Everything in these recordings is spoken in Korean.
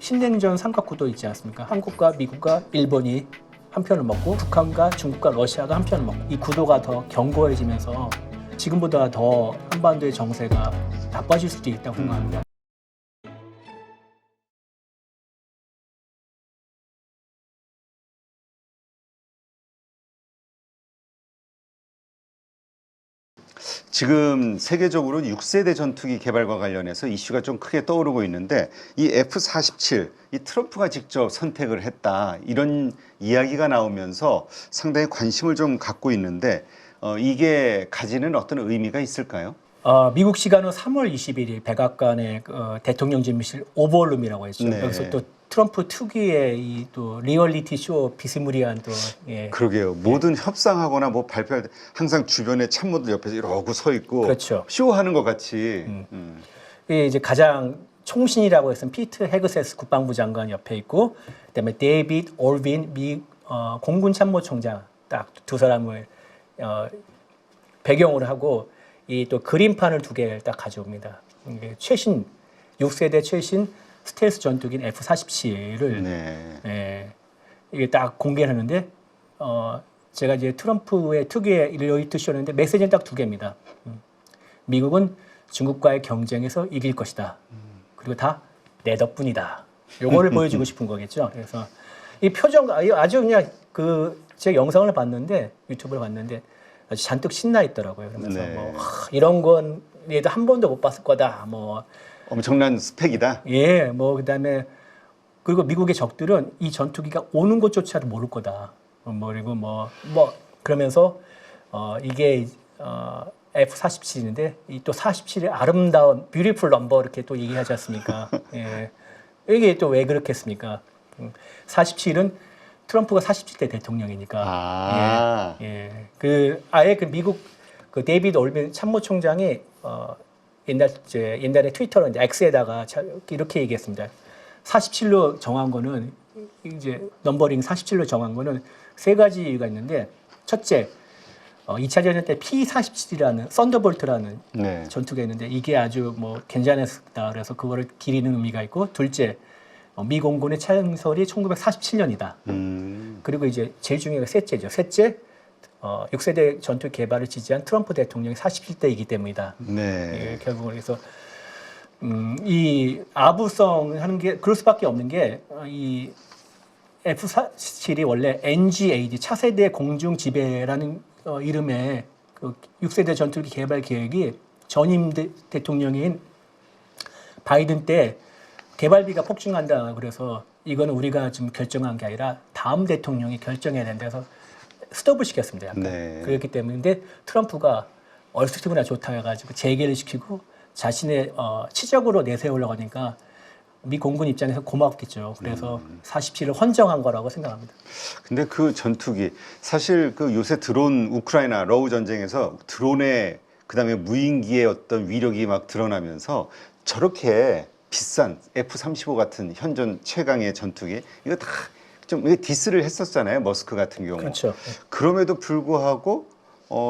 신냉전 삼각구도 있지 않습니까? 한국과 미국과 일본이 한 편을 먹고 북한과 중국과 러시아가 한 편을 먹고 이 구도가 더 견고해지면서 지금보다 더 한반도의 정세가 나빠질 수도 있다고 생각합니다. 지금 세계적으로 6세대 전투기 개발과 관련해서 이슈가 좀 크게 떠오르고 있는데 이 F-47, 이 트럼프가 직접 선택을 했다 이런 이야기가 나오면서 상당히 관심을 좀 갖고 있는데 이게 가지는 어떤 의미가 있을까요? 미국 시간은 3월 21일 백악관의 대통령 집무실 오벌룸이라고 했죠. 네. 여기서 또 트럼프 특유의 이 또 리얼리티 쇼 비스무리한 또 예. 그러게요. 모든 협상하거나 뭐 발표할 때 항상 주변에 참모들 옆에서 이러고 서 있고 그렇죠. 쇼하는 것 같이. 이게 이제 가장 총신이라고 해서 피트 헤그세스 국방부 장관 옆에 있고, 그다음에 데이비드 올빈 미 공군 참모총장 딱 두 사람을 배경으로 하고 이 또 그림판을 두 개를 딱 가져옵니다. 이게 최신 6세대 최신 스텔스 전투기인 F-47을 네. 이게 딱 공개를 하는데 제가 이제 트럼프의 특유의 리얼리티 쇼였는데 메시지는 딱 두 개입니다. 미국은 중국과의 경쟁에서 이길 것이다. 그리고 다 내 덕분이다. 요거를 보여주고 싶은 거겠죠. 그래서 이 표정 아주 그냥 제 영상을 봤는데 유튜브를 봤는데 아주 잔뜩 신나 있더라고요. 그러면서 네. 뭐 이런 건 얘도 한 번도 못 봤을 거다. 뭐 엄청난 스펙이다. 예, 뭐 그다음에 그리고 미국의 적들은 이 전투기가 오는 곳조차도 모를 거다. 그리고 뭐 그러면서 이게 F-47인데 이 또 47의 아름다운 뷰티풀 넘버 이렇게 또 얘기하지 않습니까? 예. 이게 또 왜 그렇겠습니까? 47은 트럼프가 47대 대통령이니까. 예. 아예 미국 데이비드 올빈 참모총장이 옛날에 트위터로 이제 X에다가 이렇게 얘기했습니다. 47로 정한 거는 이제 넘버링 47로 정한 거는 세 가지 이유가 있는데 첫째 2차 대전 때 P-47이라는 썬더볼트라는 네. 전투기가 있는데 이게 아주 뭐 괜찮았다 그래서 그거를 기리는 의미가 있고 둘째 미 공군의 창설이 1947년이다. 그리고 이제 제일 중요한 게 셋째죠. 셋째 6세대 전투 개발을 지지한 트럼프 대통령이 47대이기 때문이다. 네. 예, 결국은 그래서 이 아부성 하는 게 그럴 수밖에 없는 게 이 F-47이 원래 NGAD 차세대 공중 지배라는 이름의 6세대 전투기 개발 계획이 전임 대통령인 바이든 때 개발비가 폭증한다 그래서 이거는 우리가 지금 결정한 게 아니라 다음 대통령이 결정해야 된다 해서 스톱을 시켰습니다. 약간. 네. 그렇기 때문에 트럼프가 얼쑤구나 좋다 해가지고 재개를 시키고 자신의 치적으로 내세우려고 하니까 미 공군 입장에서 고맙겠죠. 그래서 47을 헌정한 거라고 생각합니다. 근데 그 전투기 사실 그 요새 드론 우크라이나 러우 전쟁에서 드론의 그다음에 무인기의 어떤 위력이 막 드러나면서 저렇게 비싼 F-35 같은 현존 최강의 전투기 이거 다 좀 디스를 했었잖아요. 머스크 같은 경우. 그렇죠. 그럼에도 불구하고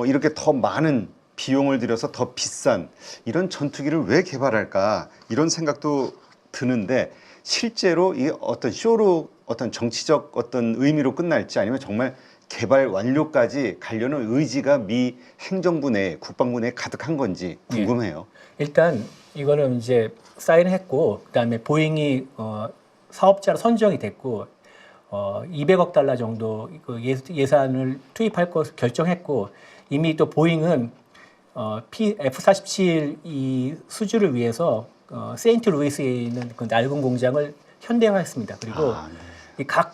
이렇게 더 많은 비용을 들여서 더 비싼 이런 전투기를 왜 개발할까 이런 생각도 드는데 실제로 이 어떤 쇼로 어떤 정치적 어떤 의미로 끝날지 아니면 정말 개발 완료까지 가려는 의지가 미 행정부 내 국방부 내에 가득한 건지 궁금해요. 일단 이거는 이제 사인했고 그다음에 보잉이 사업자로 선정이 됐고 200억 달러 정도 예산을 투입할 것을 결정했고 이미 또 보잉은 F-47 이 수주를 위해서 세인트 루이스에 있는 그 낡은 공장을 현대화했습니다. 그리고 이 그러니까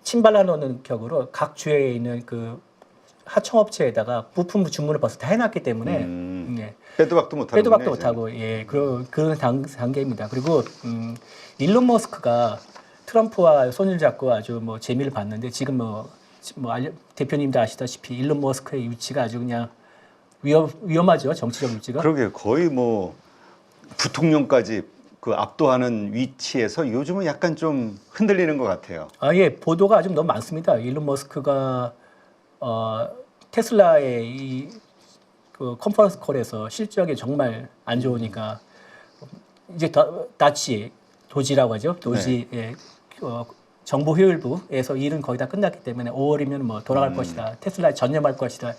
침발라 놓는 격으로 각 주에 있는 그 하청업체에다가 부품 주문을 벌써 다 해놨기 때문에 예. 빼도 박도 못하고 빼도 박도 못하고 예 그런 단계입니다. 그리고 일론 머스크가 트럼프와 손을 잡고 아주 뭐 재미를 봤는데 지금 대표님도 아시다시피 일론 머스크의 위치가 아주 그냥 위험하죠. 정치적 위치가. 그러게 거의 뭐 부통령까지 그 압도하는 위치에서 요즘은 약간 좀 흔들리는 것 같아요. 예, 보도가 아주 너무 많습니다. 일론 머스크가 테슬라의 그 컨퍼런스 콜에서 실적이 정말 안 좋으니까 이제 다치 도지라고 하죠. 도지 예, 정보 효율부에서 일은 거의 다 끝났기 때문에 5월이면 뭐 돌아갈 것이다. 테슬라에 전념할 것이다.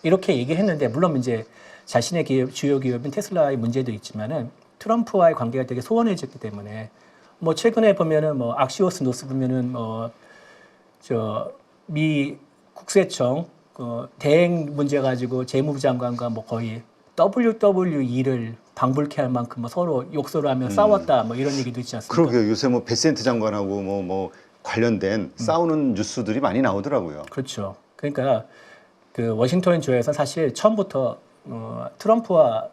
이렇게 얘기했는데 물론 이제 자신의 기업, 주요 기업인 테슬라의 문제도 있지만은 트럼프와의 관계가 되게 소원해졌기 때문에 뭐 최근에 보면은 뭐 악시오스 노스 보면은 뭐 저 미 국세청 대행 문제 가지고 재무부 장관과 뭐 거의 WWE를 방불케 할 만큼 뭐 서로 욕설을 하며 싸웠다 뭐 이런 얘기도 있지 않습니까? 그러게요. 요새 뭐 베센트 장관하고 뭐 관련된 싸우는 뉴스들이 많이 나오더라고요. 그렇죠. 그러니까 그 워싱턴 주에서 사실 처음부터 트럼프와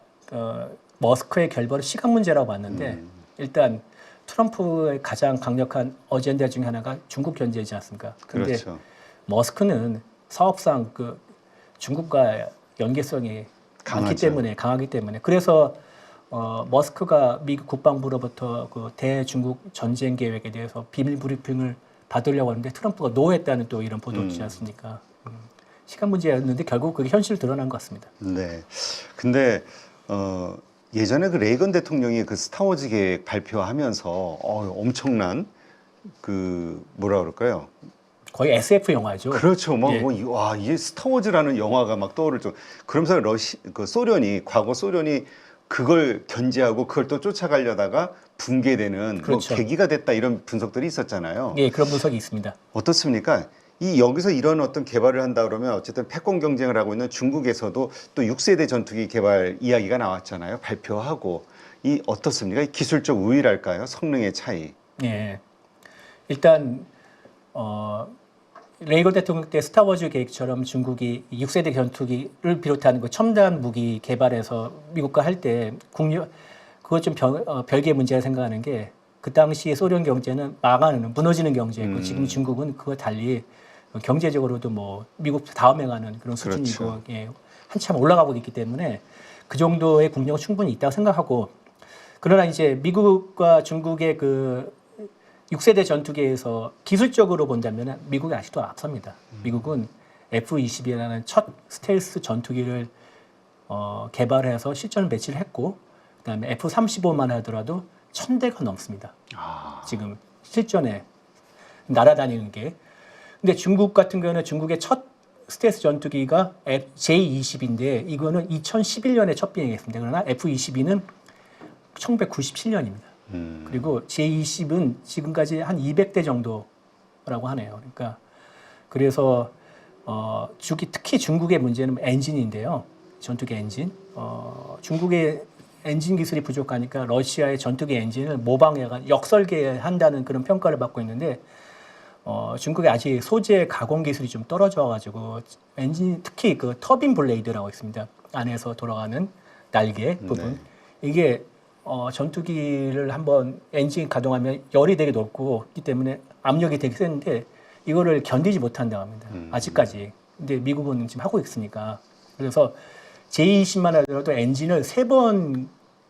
머스크의 결별은 시간 문제라고 봤는데 일단 트럼프의 가장 강력한 어젠다 중에 하나가 중국 견제이지 않습니까? 그런데 그렇죠. 머스크는 사업상 그 중국과 연계성이 강하기 때문에 그래서 머스크가 미국 국방부로부터 그 대중국 전쟁 계획에 대해서 비밀 브리핑을 받으려고 하는데 트럼프가 노했다는 또 이런 보도도 있지 않습니까? 시간 문제였는데 결국 그게 현실로 드러난 것 같습니다. 네. 근데 예전에 그 레이건 대통령이 그 스타워즈 계획 발표하면서 엄청난 그 뭐라 그럴까요? 거의 SF 영화죠. 그렇죠. 막 예. 와, 이게 스타워즈라는 영화가 막 떠오를 정. 그러면서 과거 소련이 그걸 견제하고 그걸 또 쫓아가려다가 붕괴되는 그렇죠. 뭐 계기가 됐다 이런 분석들이 있었잖아요. 예, 그런 분석이 있습니다. 어떻습니까? 여기서 이런 어떤 개발을 한다 그러면 어쨌든 패권 경쟁을 하고 있는 중국에서도 또 6세대 전투기 개발 이야기가 나왔잖아요. 발표하고 어떻습니까? 이 기술적 우위랄까요? 성능의 차이. 예. 일단 레이건 대통령 때 스타워즈 계획처럼 중국이 6세대 전투기를 비롯한 그 첨단 무기 개발해서 미국과 할 때 그것 좀 별개의 문제라 생각하는 게 그 당시에 소련 경제는 무너지는 경제였고 지금 중국은 그거 달리 경제적으로도 뭐 미국 다음에 가는 그런 수준이고 그렇죠. 예, 한참 올라가고 있기 때문에 그 정도의 국력은 충분히 있다고 생각하고 그러나 이제 미국과 중국의 그 6세대 전투기에서 기술적으로 본다면 미국이 아직도 앞섭니다. 미국은 F-22라는 첫 스텔스 전투기를 개발해서 실전 배치를 했고 그다음에 F-35만 하더라도 1000대가 넘습니다. 지금 실전에 날아다니는 게. 근데 중국 같은 경우는 중국의 첫 스텔스 전투기가 J-20인데 이거는 2011년에 첫 비행했습니다. 그러나 F-22는 1997년입니다. 그리고 J-20은 지금까지 한 200대 정도라고 하네요. 그러니까 그래서 특히 중국의 문제는 엔진인데요. 전투기 엔진. 중국의 엔진 기술이 부족하니까 러시아의 전투기 엔진을 모방해가 역설계한다는 그런 평가를 받고 있는데 중국이 아직 소재 가공 기술이 좀 떨어져가지고 엔진 특히 그 터빈 블레이드라고 있습니다. 안에서 돌아가는 날개 부분 이게 전투기를 한번 엔진 가동하면 열이 되게 높고 있기 때문에 압력이 되게 세는데 이거를 견디지 못한다고 합니다. 아직까지. 근데 미국은 지금 하고 있으니까. 그래서 J-20만 하더라도 엔진을 3번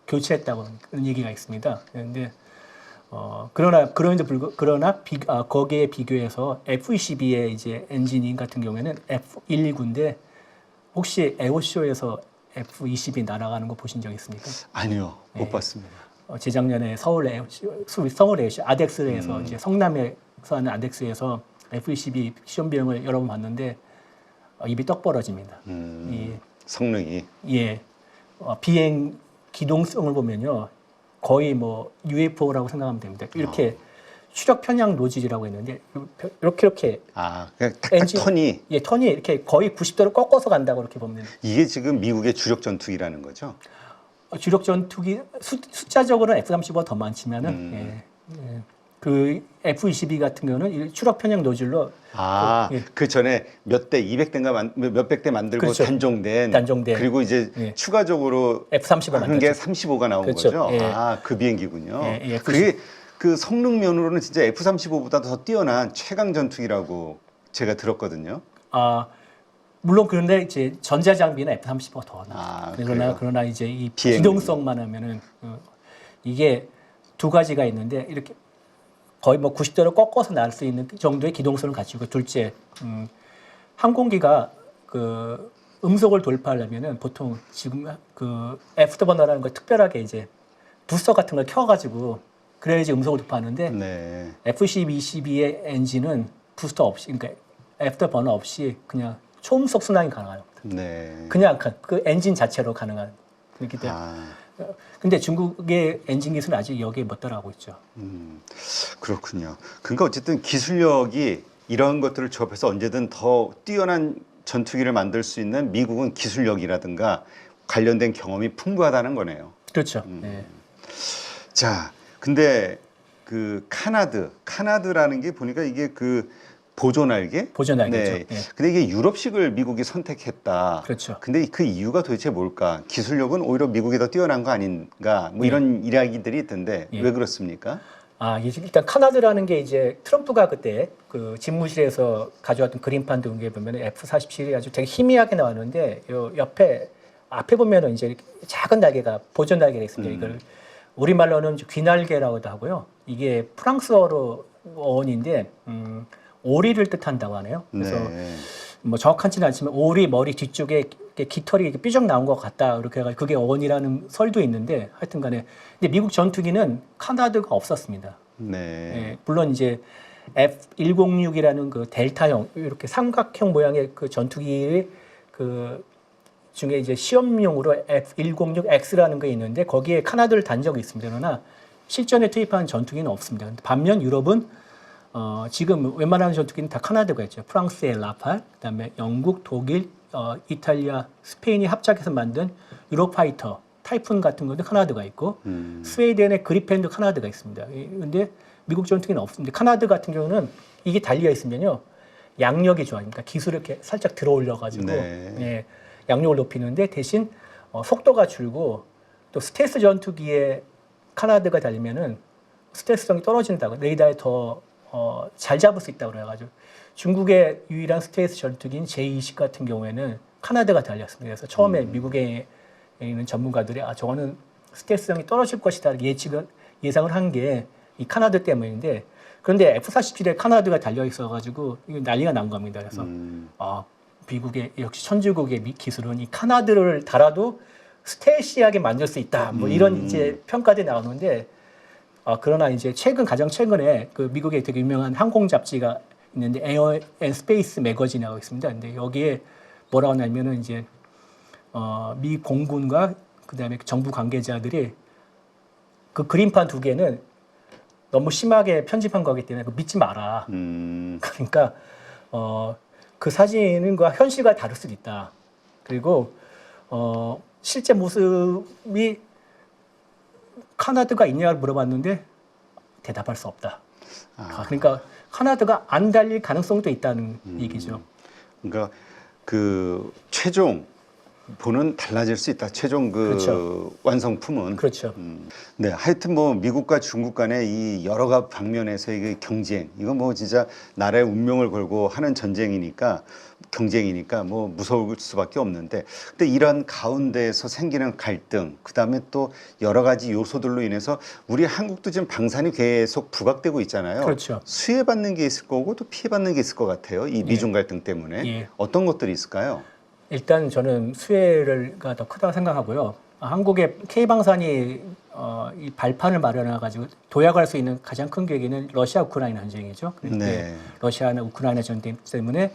교체했다고 그런 얘기가 있습니다. 그런데 그러나 거기에 비교해서 F-22의 이제 엔진 같은 경우에는 F-119인데 혹시 에어쇼에서 F-22 날아가는 거 보신 적 있습니까? 아니요, 못 봤습니다. 재작년에 서울 에어쇼 아덱스에서 이제 성남에서 하는 아덱스에서 F-22 시험 비행을 여러 번 봤는데 입이 떡 벌어집니다. 성능이. 예, 비행 기동성을 보면요 거의 뭐 UFO라고 생각하면 됩니다. 이렇게 추력 편향 노즐이라고 했는데 이렇게 그냥 딱 턴이 턴이 이렇게 거의 90도로 꺾어서 간다고 이렇게 보면 이게 지금 미국의 주력 전투기라는 거죠? 주력 전투기 숫자적으로는 F-35가 더 많지만은 그 F-22 같은 경우는 추력 편향 노즐로 그 전에 몇 대 200대인가 몇백 대 만들고 그렇죠. 단종된 그리고 이제 추가적으로 F-35 하는 게 35가 나온 그렇죠. 거죠. 그 비행기군요. F-35. 그게 그 성능 면으로는 진짜 F-35보다 더 뛰어난 최강 전투기라고 제가 들었거든요. 물론 그런데 이제 전자 장비는 F-35가 더 나아요. 그러나 이제 이 기동성만 하면은 이게 두 가지가 있는데 이렇게 거의 뭐 90도로 꺾어서 날 수 있는 정도의 기동성을 가지고 둘째 항공기가 그 음속을 돌파하려면은 보통 지금 그 F버너라는 걸 특별하게 이제 부스터 같은 걸 켜가지고 그래야지 음속을 도파하는데 네. F-12, 22의 엔진은 부스터 없이, 그러니까 애프터 버너 없이 그냥 초음속 순항이 가능해요. 네. 그냥 그 엔진 자체로 가능한. 그렇기 때문에. 근데 중국의 엔진 기술은 아직 여기에 못 따라가고 있죠. 그렇군요. 그러니까 어쨌든 기술력이 이런 것들을 조합해서 언제든 더 뛰어난 전투기를 만들 수 있는 미국은 기술력이라든가 관련된 경험이 풍부하다는 거네요. 그렇죠. 네. 자, 근데 그 카나드라는 게 보니까 이게 그 보조날개? 보조날개죠. 네. 네. 근데 이게 유럽식을 미국이 선택했다. 그렇죠. 근데 그 이유가 도대체 뭘까? 기술력은 오히려 미국이 더 뛰어난 거 아닌가? 뭐 이런 이야기들이 있던데 왜 그렇습니까? 일단 카나드라는 게 이제 트럼프가 그때 그 집무실에서 가져왔던 그림판 등에 보면 F-47이 아주 되게 희미하게 나왔는데 요 옆에 앞에 보면은 이제 작은 날개가 보조 날개가 있습니다. 이걸 우리말로는 귀날개라고도 하고요. 이게 프랑스어로 어원인데 오리를 뜻한다고 하네요. 그래서 네. 뭐 정확하지는 않지만 오리 머리 뒤쪽에 이렇게 깃털이 이렇게 삐쩍 나온 것 같다 이렇게 해가지고 그게 어원이라는 설도 있는데 하여튼간에 근데 미국 전투기는 카나드가 없었습니다. 네. 예, 물론 이제 F-106이라는 그 델타형 이렇게 삼각형 모양의 그 전투기 그 중에 이제 시험용으로 F-106X라는 게 있는데 거기에 카나드를 단 적이 있습니다. 그러나 실전에 투입한 전투기는 없습니다. 반면 유럽은 지금 웬만한 전투기는 다 카나드가 있죠. 프랑스의 라팔, 그다음에 영국, 독일, 이탈리아, 스페인이 합작해서 만든 유로파이터, 타이푼 같은 것도 카나드가 있고 스웨덴의 그리펜도 카나드가 있습니다. 그런데 미국 전투기는 없습니다. 카나드 같은 경우는 이게 달려 있으면요 양력이 좋아요. 그러니까 기술을 이렇게 살짝 들어 올려가지고 예, 양력을 높이는데 대신 속도가 줄고 또 스텔스 전투기에 카나드가 달리면은 스텔스성이 떨어진다고 레이더에 더 잘 잡을 수 있다고 그래가지고 중국의 유일한 스텔스 전투기인 J-20 같은 경우에는 카나드가 달렸습니다. 그래서 처음에 미국에 있는 전문가들이 저거는 스텔스성이 떨어질 것이다 예상을 한 게 이 카나드 때문인데 그런데 F-47에 카나드가 달려 있어가지고 난리가 난 겁니다. 그래서 미국의 역시 천주국의 기술은 이 카나드를 달아도 스텔시하게 만들 수 있다. 뭐 이런 이제 평가들이 나오는데 그러나 이제 가장 최근에 그 미국의 되게 유명한 항공 잡지가 있는데 에어 앤 스페이스 매거진이라고 있습니다. 근데 여기에 뭐라고 하냐면은 이제 미 공군과 그다음에 정부 관계자들이 그 그림판 두 개는 너무 심하게 편집한 거기 때문에 믿지 마라. 그러니까 그 사진과 현실과 다를 수도 있다. 그리고 실제 모습이 카나드가 있냐고 물어봤는데 대답할 수 없다. 그러니까 카나드가 안 달릴 가능성도 있다는 얘기죠. 그러니까 그 최종 보는 달라질 수 있다. 최종 그렇죠. 완성품은. 그렇죠. 네, 하여튼 뭐 미국과 중국 간의 이 여러 방면에서의 그 경쟁, 이건 뭐 진짜 나라의 운명을 걸고 하는 경쟁이니까 뭐 무서울 수밖에 없는데, 근데 이런 가운데에서 생기는 갈등, 그 다음에 또 여러 가지 요소들로 인해서 우리 한국도 지금 방산이 계속 부각되고 있잖아요. 그렇죠. 수혜받는 게 있을 거고 또 피해받는 게 있을 것 같아요. 이 미중 갈등 때문에. 예. 어떤 것들이 있을까요? 일단 저는 수혜가 더 크다고 생각하고요. 한국의 K방산이 이 발판을 마련해 가지고 도약할 수 있는 가장 큰 계기는 러시아 우크라이나 전쟁이죠. 네. 러시아나 우크라이나 전쟁 때문에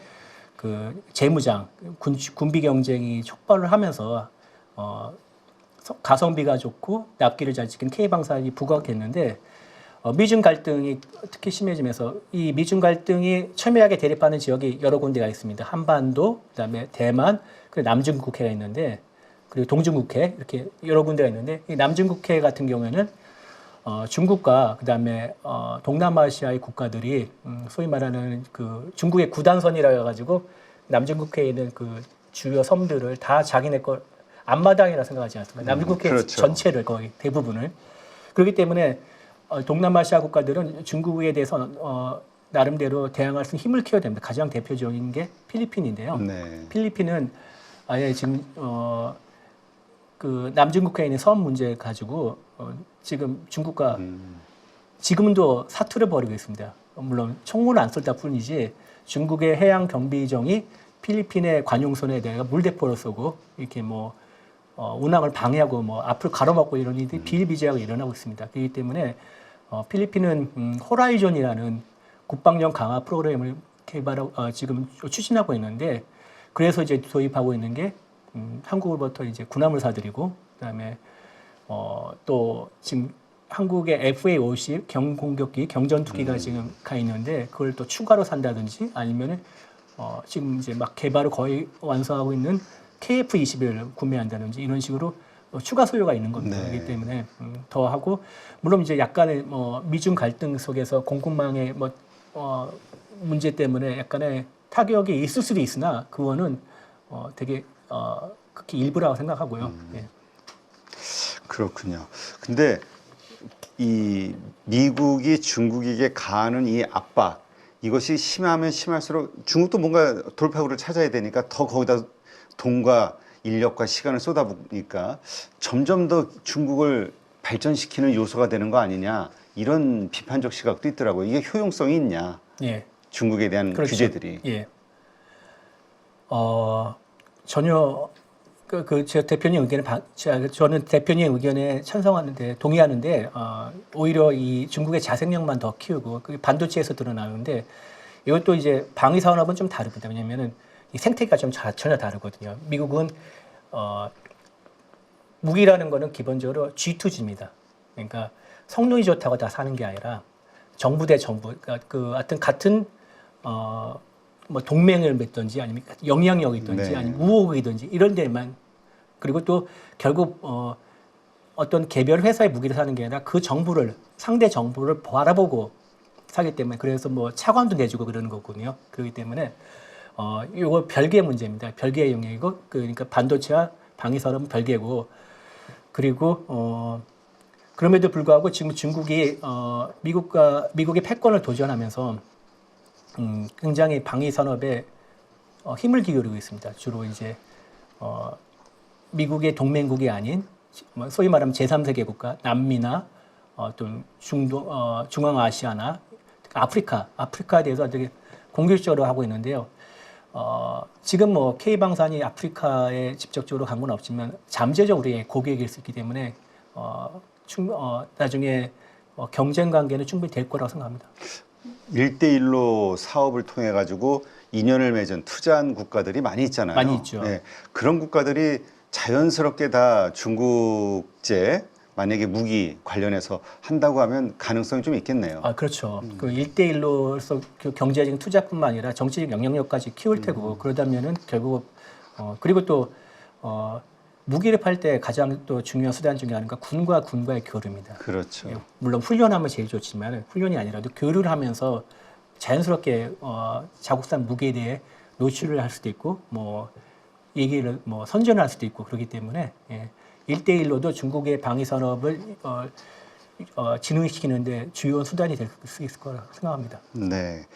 그 재무장 군비 경쟁이 촉발을 하면서 가성비가 좋고 납기를 잘 지킨 K방산이 부각했는데 미중 갈등이 특히 심해지면서 이 미중 갈등이 첨예하게 대립하는 지역이 여러 군데가 있습니다. 한반도, 그다음에 대만, 그리고 남중국해가 있는데 그리고 동중국해 이렇게 여러 군데가 있는데 이 남중국해 같은 경우에는 중국과 그다음에 동남아시아의 국가들이 소위 말하는 그 중국의 구단선이라 해가지고 남중국해에 있는 그 주요 섬들을 다 자기네 거 앞마당이라 생각하지 않습니까? 남중국해 그렇죠. 전체를 거의 대부분을 그렇기 때문에 동남아시아 국가들은 중국에 대해서 나름대로 대항할 수 있는 힘을 키워야 됩니다. 가장 대표적인 게 필리핀인데요. 네. 필리핀은 아예 지금 그 남중국해에 있는 섬 문제 가지고 지금 중국과 지금도 사투를 벌이고 있습니다. 물론 총무는 안 쏠다 뿐이지 중국의 해양 경비정이 필리핀의 관용선에 대해 물대포를 쏘고 이렇게 뭐 운항을 방해하고 뭐 앞을 가로막고 이런 일들이 비일비재하게 일어나고 있습니다. 그렇기 때문에 필리핀은 호라이존이라는 국방력 강화 프로그램을 개발하고 지금 추진하고 있는데 그래서 이제 도입하고 있는 게 한국으로부터 이제 군함을 사들이고 그다음에 또 지금 한국의 FA-50 경공격기 경전투기가 지금 가 있는데 그걸 또 추가로 산다든지 아니면은 지금 이제 막 개발을 거의 완성하고 있는 KF-21을 구매한다든지 이런 식으로 추가 소요가 있는 겁니다. 네. 그렇기 때문에 더 하고 물론 이제 약간의 미중 갈등 속에서 공급망의 문제 때문에 약간의 타격이 있을 수도 있으나 그거는 되게 극히 일부라고 생각하고요. 예. 그렇군요. 근데 이 미국이 중국에게 가하는 이 압박 이것이 심하면 심할수록 중국도 뭔가 돌파구를 찾아야 되니까 더 거기다 돈과 인력과 시간을 쏟아부으니까 점점 더 중국을 발전시키는 요소가 되는 거 아니냐 이런 비판적 시각도 있더라고요. 이게 효용성이 있냐? 예. 중국에 대한 그렇죠. 규제들이. 예. 전혀 제 대표님 의견에 저는 대표님 의견에 찬성하는데 동의하는데 오히려 이 중국의 자생력만 더 키우고 그게 반도체에서 드러나는데 이것도 이제 방위 산업은 좀 다릅니다. 왜냐면은 이 생태계가 좀 전혀 다르거든요. 미국은 무기라는 거는 기본적으로 G2G입니다. 그러니까 성능이 좋다고 다 사는 게 아니라 정부 대 정부, 그러니까 하여튼 같은 뭐 동맹을 맺든지 아니면 영향력이 있든지 네. 아니면 우호국이든지 이런 데만 그리고 또 결국 어떤 개별 회사의 무기를 사는 게 아니라 그 정부를 상대 정부를 바라보고 사기 때문에 그래서 뭐 차관도 내주고 그러는 거거든요. 그렇기 때문에 이거 별개의 문제입니다. 별개의 영역이고 그러니까 반도체와 방위 산업은 별개고 그리고 그럼에도 불구하고 지금 중국이 미국의 패권을 도전하면서 굉장히 방위 산업에 힘을 기울이고 있습니다. 주로 이제 미국의 동맹국이 아닌 소위 말하면 제3세계 국가, 남미나 또 중앙아시아나 아프리카에 대해서 되게 공격적으로 하고 있는데요. 지금 뭐 K방산이 아프리카에 직접적으로 간 건 없지만 잠재적 우리의 고객일 수 있기 때문에 나중에 경쟁 관계는 충분히 될 거라고 생각합니다. 1대1로 사업을 통해 가지고 인연을 맺은 투자한 국가들이 많이 있잖아요. 많이 있죠. 네, 그런 국가들이 자연스럽게 다 중국제 만약에 무기 관련해서 한다고 하면 가능성이 좀 있겠네요. 그렇죠. 그 1대1로서 그 경제적인 투자뿐만 아니라 정치적 영향력까지 키울 테고 그러다면은 결국 그리고 또 무기를 팔 때 가장 또 중요한 수단 중에 하나가 군과 군과의 교류입니다. 그렇죠. 예, 물론 훈련하면 제일 좋지만 훈련이 아니라도 교류를 하면서 자연스럽게 자국산 무기에 대해 노출을 할 수도 있고 뭐 얘기를 뭐 선전을 할 수도 있고 그렇기 때문에 1대1로도 중국의 방위 산업을 진흥시키는데 주요한 수단이 될 수 있을 거라 생각합니다. 네.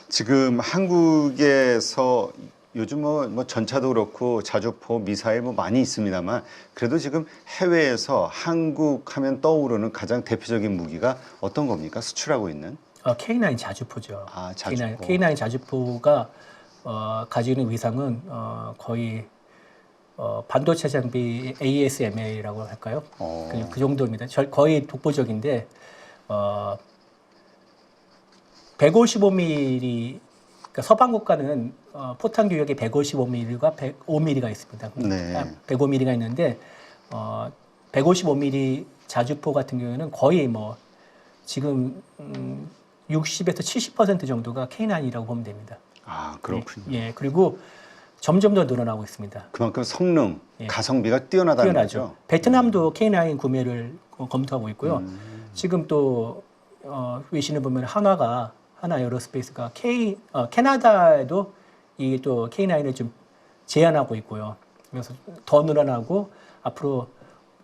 지금 한국에서 요즘 뭐 전차도 그렇고 자주포, 미사일 뭐 많이 있습니다만 그래도 지금 해외에서 한국 하면 떠오르는 가장 대표적인 무기가 어떤 겁니까? 수출하고 있는? K9 자주포죠. 자주포. K9 자주포가 가지고 있는 위상은 거의 반도체 장비 ASML이라고 할까요? 그 정도입니다. 거의 독보적인데 155mm 그러니까 서방 국가는 포탄 규격이 155mm가 105mm가 있습니다. 네. 105mm가 있는데 155mm 자주포 같은 경우에는 거의 뭐 지금 60에서 70% 정도가 K9이라고 보면 됩니다. 그렇군요. 예, 그리고 점점 더 늘어나고 있습니다. 그만큼 성능, 가성비가 뛰어나다는 거죠. 베트남도 K9 구매를 검토하고 있고요. 지금 또 외신을 보면 하나 에어로스페이스가 캐나다에도 이게 또 K9을 좀 제한하고 있고요. 그래서 더 늘어나고 앞으로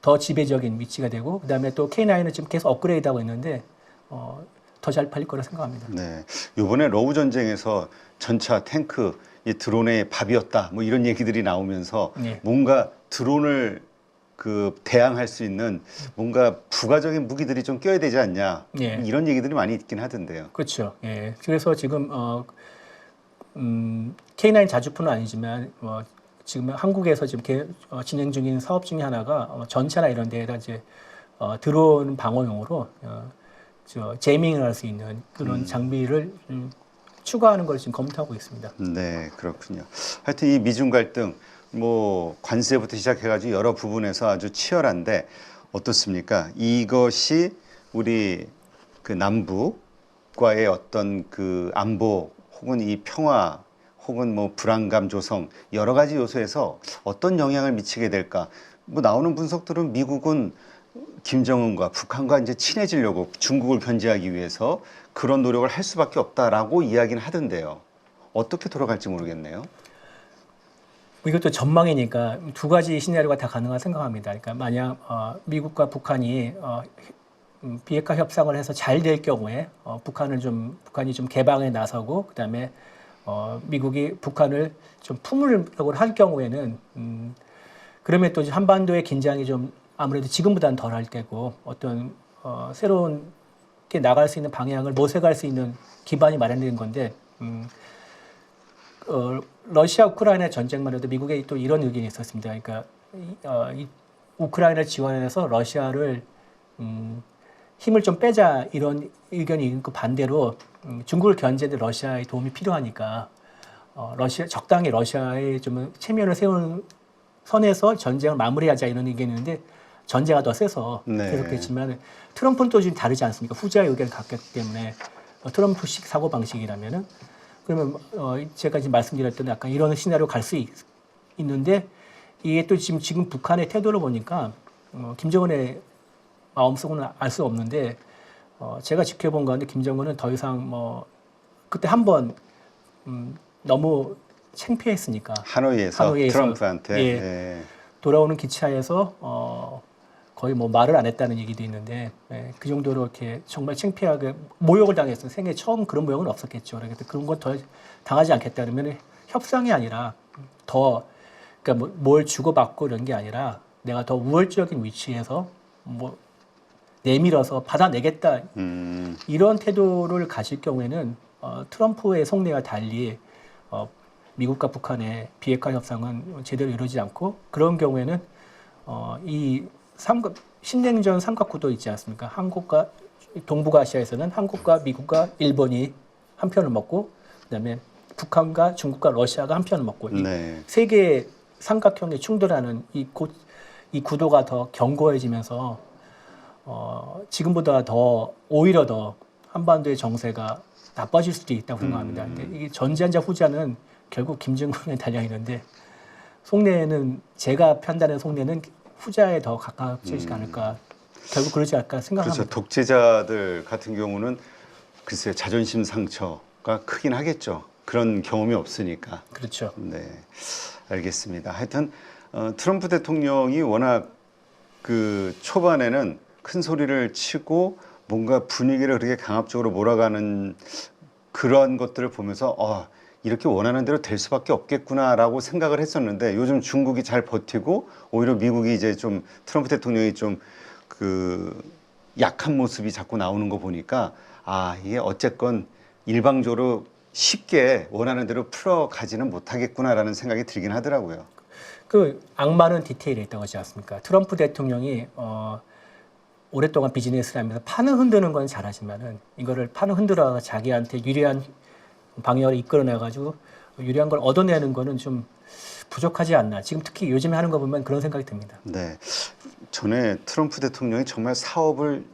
더 지배적인 위치가 되고 그다음에 또 K9을 지금 계속 업그레이드하고 있는데 더 잘 팔릴 거라 생각합니다. 네, 이번에 러우 전쟁에서 전차, 탱크, 이 드론의 밥이었다. 뭐 이런 얘기들이 나오면서 뭔가 드론을 대항할 수 있는 뭔가 부가적인 무기들이 좀 껴야 되지 않냐. 이런 얘기들이 많이 있긴 하던데요. 그렇죠. 예. 그래서 지금 K9 자주포는 아니지만 지금 한국에서 지금 진행 중인 사업 중에 하나가 전차나 이런 데에다 이제 드론 방어용으로 제이밍을 할 수 있는 그런 장비를 추가하는 걸 지금 검토하고 있습니다. 네, 그렇군요. 하여튼 이 미중 갈등, 뭐 관세부터 시작해가지고 여러 부분에서 아주 치열한데 어떻습니까? 이것이 우리 그 남북과의 어떤 그 안보 혹은 이 평화 혹은 뭐 불안감 조성 여러 가지 요소에서 어떤 영향을 미치게 될까? 뭐 나오는 분석들은 미국은 김정은과 북한과 이제 친해지려고 중국을 견제하기 위해서 그런 노력을 할 수밖에 없다라고 이야기는 하던데요. 어떻게 돌아갈지 모르겠네요. 이것도 전망이니까 두 가지 시나리오가 다 가능하다 생각합니다. 그러니까 만약 미국과 북한이 비핵화 협상을 해서 잘 될 경우에 북한이 좀 개방에 나서고 그다음에 미국이 북한을 좀 품으려고 할 경우에는 그러면 또 한반도의 긴장이 좀 아무래도 지금보다는 덜할 때고 어떤 새로운 게 나갈 수 있는 방향을 모색할 수 있는 기반이 마련되는 건데 러시아 우크라이나 전쟁만 해도 미국에 또 이런 의견이 있었습니다. 그러니까 이 우크라이나 지원해서 러시아를 힘을 좀 빼자 이런 의견이 있고 반대로 중국을 견제하는 러시아의 도움이 필요하니까 적당히 러시아의 좀 체면을 세우는 선에서 전쟁을 마무리하자 이런 의견이 있는데 전제가 더 세서 네. 계속됐지만 트럼프는 또 지금 다르지 않습니까? 후자의 의견을 갖기 때문에 트럼프식 사고 방식이라면은 그러면 제가 지금 말씀드렸던 약간 이런 시나리오 갈 수 있는데 이게 또 지금 북한의 태도를 보니까 김정은의 마음속은 알 수 없는데 제가 지켜본 가운데 김정은은 더 이상 그때 한번 너무 창피했으니까 하노이에서 트럼프한테 예, 예. 돌아오는 기차에서 거의 뭐 말을 안 했다는 얘기도 있는데 그 정도로 이렇게 정말 창피하게 모욕을 당했어요. 생애 처음 그런 모욕은 없었겠죠. 그래서 그런 건 더 당하지 않겠다 그러면 협상이 아니라 더 그러니까 뭘 주고받고 이런 게 아니라 내가 더 우월적인 위치에서 뭐 내밀어서 받아내겠다 이런 태도를 가질 경우에는 트럼프의 속내와 달리 미국과 북한의 비핵화 협상은 제대로 이루어지지 않고 그런 경우에는 이 신냉전 삼각구도 있지 않습니까? 한국과 동북아시아에서는 한국과 미국과 일본이 한 편을 먹고 그다음에 북한과 중국과 러시아가 한 편을 먹고 네. 세 개의 삼각형에 충돌하는 이 구도가 더 견고해지면서 지금보다 오히려 더 한반도의 정세가 나빠질 수도 있다고 생각합니다. 근데 이게 전자자 후자는 결국 김정은에 달려 있는데 속내는 제가 판단하는 속내는 후자에 더 가까워지지 않을까. 결국 그러지 않을까 생각합니다. 그렇죠. 독재자들 같은 경우는 글쎄 자존심 상처가 크긴 하겠죠. 그런 경험이 없으니까. 그렇죠. 네, 알겠습니다. 하여튼 트럼프 대통령이 워낙 그 초반에는 큰 소리를 치고 뭔가 분위기를 그렇게 강압적으로 몰아가는 그런 것들을 보면서 이렇게 원하는 대로 될 수밖에 없겠구나라고 생각을 했었는데 요즘 중국이 잘 버티고 오히려 미국이 이제 좀 트럼프 대통령이 좀 그 약한 모습이 자꾸 나오는 거 보니까 이게 어쨌건 일방적으로 쉽게 원하는 대로 풀어가지는 못하겠구나라는 생각이 들긴 하더라고요. 그 악마는 디테일에 있다고 하지 않습니까? 트럼프 대통령이 오랫동안 비즈니스를 하면서 판을 흔드는 건 잘하지만은 이거를 판을 흔들어 자기한테 유리한 방향을 이끌어내가지고 유리한 걸 얻어내는 거는 좀 부족하지 않나. 지금 특히 요즘에 하는 거 보면 그런 생각이 듭니다. 네, 전에 트럼프 대통령이 정말 사업을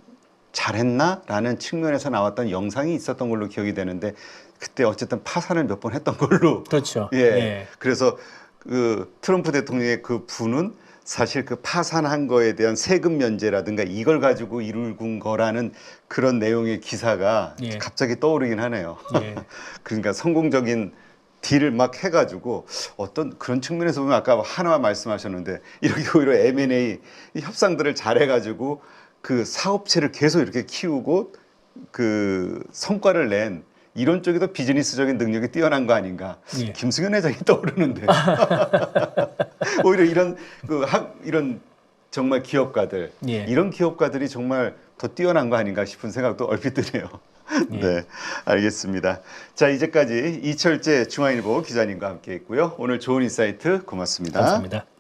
잘했나라는 측면에서 나왔던 영상이 있었던 걸로 기억이 되는데 그때 어쨌든 파산을 몇 번 했던 걸로. 그렇죠. 예. 예. 그래서 그 트럼프 대통령의 그 부는 사실 그 파산한 거에 대한 세금 면제라든가 이걸 가지고 이룰군 거라는 그런 내용의 기사가 예. 갑자기 떠오르긴 하네요. 예. 그러니까 성공적인 딜을 막 해가지고 어떤 그런 측면에서 보면 아까 하나 말씀하셨는데 이렇게 오히려 M&A 협상들을 잘해가지고 그 사업체를 계속 이렇게 키우고 그 성과를 낸 이런 쪽이 더 비즈니스적인 능력이 뛰어난 거 아닌가. 예. 김승현 회장이 떠오르는데 오히려 이런 정말 기업가들 예. 이런 기업가들이 정말 더 뛰어난 거 아닌가 싶은 생각도 얼핏 드네요. 예. 네, 알겠습니다. 자, 이제까지 이철재 중앙일보 기자님과 함께했고요. 오늘 좋은 인사이트 고맙습니다. 감사합니다.